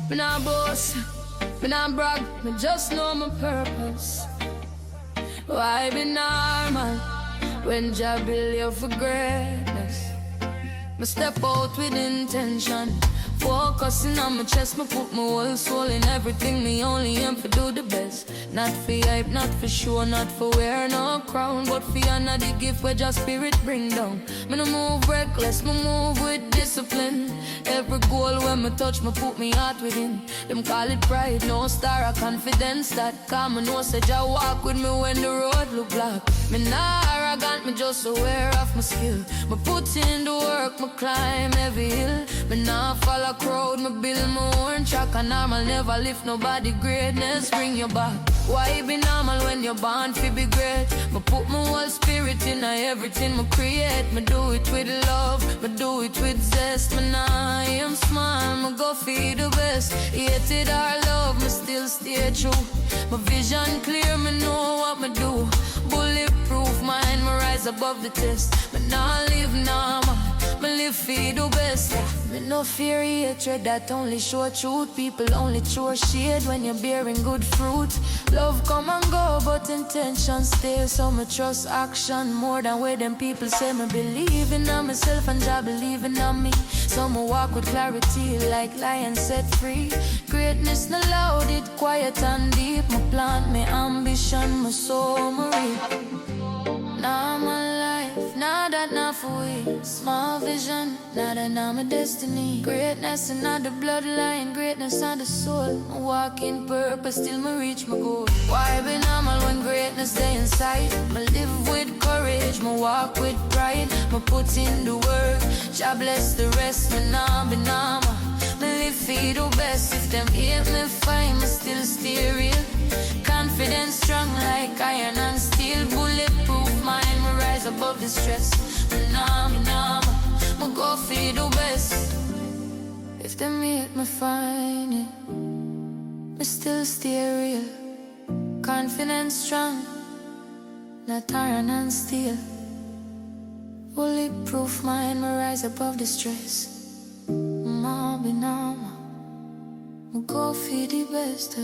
Me not boast, me not brag, me just know my purpose. Why be normal when Jah build you for greatness? Me step out with intention, focusing on my chest. Me put my whole soul in everything. Me only aim for do the best. Not for hype, not for show, not for wear no crown, but for honor the gift where Jah spirit bring down. Me no move reckless, me move with discipline. Every goal when me touch, me put me heart within. Them call it pride, no star or confidence. That calm, me know say Jah walk with me when the road look black. Me not arrogant, me just aware of my skill. Me put in the work, me climb every hill. Me not follow crowd, me build my own track. And normal never lift nobody, greatness bring you back. Why be normal when you're born to be great? Me put my whole spirit in everything me create. Me do it with love, me do it with zest. Me nah aim small, me go feed the best. Hated or love, me still stay true. My vision clear, me know what me do. Bulletproof mind, me rise above the test. Me nah live normal, me live for the best. Me no fear hatred, that only show truth. People only throw shade when you're bearing good fruit. Love come and go, but intention stay. So me trust action more than where them people say. Me believe in myself and Jah believing on me. So me walk with clarity like lion set free. Greatness no loud, it quiet and deep. Me plant my ambition, my soul, me reap. Now my life, now that not for we. Small vision, now that now my destiny. Greatness and not the bloodline, greatness and the soul. I walk in purpose till me reach my goal. Why be normal when greatness stay inside? Me live with courage, me walk with pride. Me put in the work, Jah bless the rest. Me nah be normal, me live for the best. If them hate me fine, me still stay real. Confidence strong like iron and steel. Bulletproof mind, me rise above the stress. Me nah, me go for the best. If them hate me fine, yeah, me still stay real. Confidence strong, not iron and steel. Bulletproof mind, me rise above the stress. Nah, me go for the best.